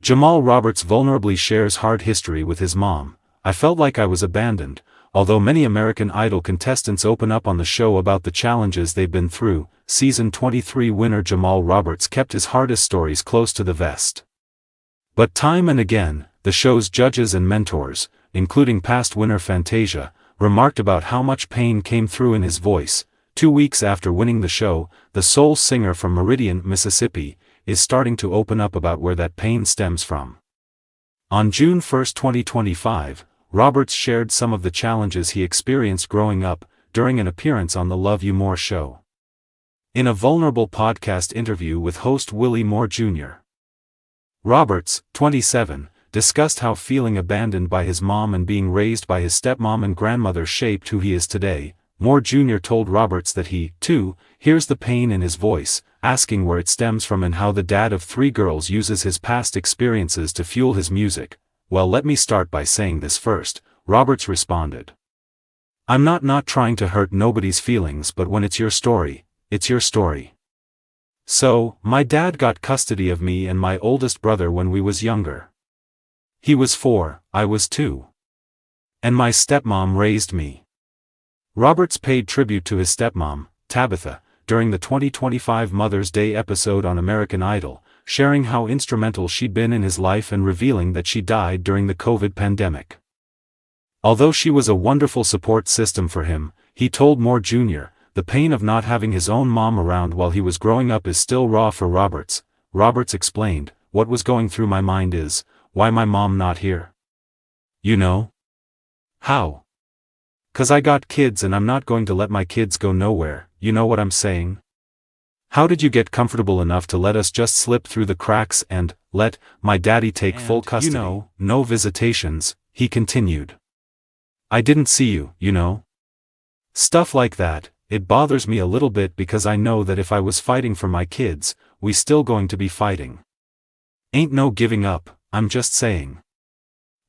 Jamal Roberts vulnerably shares hard history with his mom. I felt like I was abandoned. Although many American Idol contestants open up on the show about the challenges they've been through, Season 23 winner Jamal Roberts kept his hardest stories close to the vest. But time and again, the show's judges and mentors, including past winner Fantasia, remarked about how much pain came through in his voice. 2 weeks after winning the show, the soul singer from Meridian, Mississippi, is starting to open up about where that pain stems from. On June 1, 2025, Roberts shared some of the challenges he experienced growing up during an appearance on the Love You More show. In a vulnerable podcast interview with host Willie Moore Jr., Roberts, 27, discussed how feeling abandoned by his mom and being raised by his stepmom and grandmother shaped who he is today. Moore Jr. told Roberts that he, too, hears the pain in his voice, asking where it stems from and how the dad of 3 girls uses his past experiences to fuel his music. "Well, let me start by saying this first," Roberts responded. "I'm not trying to hurt nobody's feelings, but when it's your story, it's your story. So, my dad got custody of me and my oldest brother when we was younger. He was 4, I was 2. And my stepmom raised me." Roberts paid tribute to his stepmom, Tabitha, during the 2025 Mother's Day episode on American Idol, sharing how instrumental she'd been in his life and revealing that she died during the COVID pandemic. Although she was a wonderful support system for him, he told Moore Jr., the pain of not having his own mom around while he was growing up is still raw for Roberts. Roberts explained, "What was going through my mind is, why my mom not here? You know? How? 'Cause I got kids and I'm not going to let my kids go nowhere, you know what I'm saying? How did you get comfortable enough to let us just slip through the cracks and let my daddy take full custody? You know, no visitations," he continued. "I didn't see you, you know? Stuff like that. It bothers me a little bit because I know that if I was fighting for my kids, we still going to be fighting. Ain't no giving up, I'm just saying."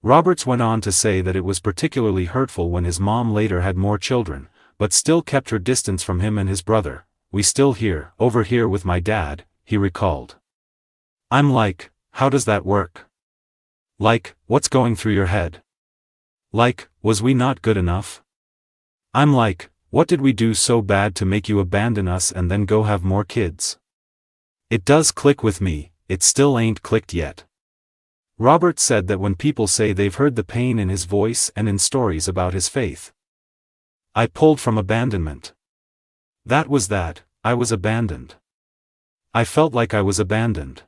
Roberts went on to say that it was particularly hurtful when his mom later had more children, but still kept her distance from him and his brother. "We still over here with my dad," he recalled. "I'm like, how does that work? Like, what's going through your head? Like, was we not good enough? I'm like, what did we do so bad to make you abandon us and then go have more kids? It does click with me, it still ain't clicked yet." Roberts said that when people say they've heard the pain in his voice and in stories about his faith. "I pulled from abandonment. That was that, I was abandoned. I felt like I was abandoned."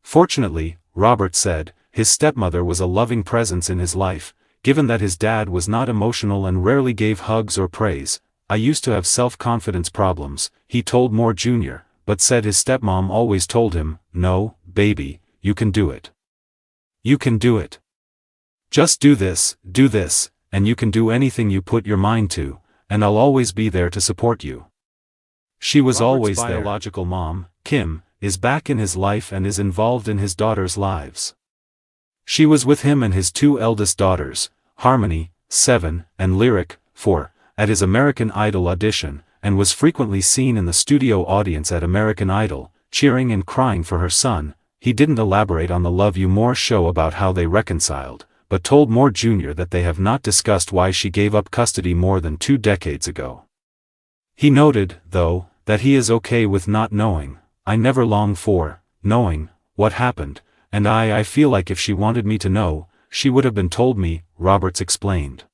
Fortunately, Roberts said, his stepmother was a loving presence in his life, given that his dad was not emotional and rarely gave hugs or praise. "I used to have self-confidence problems," he told Moore Jr., but said his stepmom always told him, "No, baby, you can do it. You can do it. Just do this, and you can do anything you put your mind to, and I'll always be there to support you." She was always there. Roberts' biological mom, Kim, is back in his life and is involved in his daughters' lives. She was with him and his 2 eldest daughters, Harmony, 7, and Lyric, 4, at his American Idol audition, and was frequently seen in the studio audience at American Idol, cheering and crying for her son. He didn't elaborate on the Love You More show about how they reconciled, but told Moore Jr. that they have not discussed why she gave up custody more than 2 decades ago. He noted, though, that he is okay with not knowing. "I never long for knowing what happened, and I feel like if she wanted me to know, she would have been told me," Roberts explained.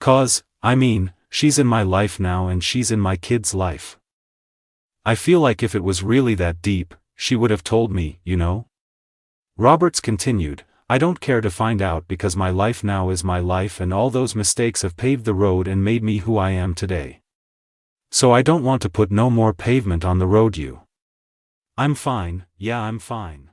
"'Cause, I mean, she's in my life now and she's in my kid's life. I feel like if it was really that deep, she would have told me, you know?" Roberts continued, "I don't care to find out because my life now is my life and all those mistakes have paved the road and made me who I am today. So I don't want to put no more pavement on the road I'm fine, yeah I'm fine."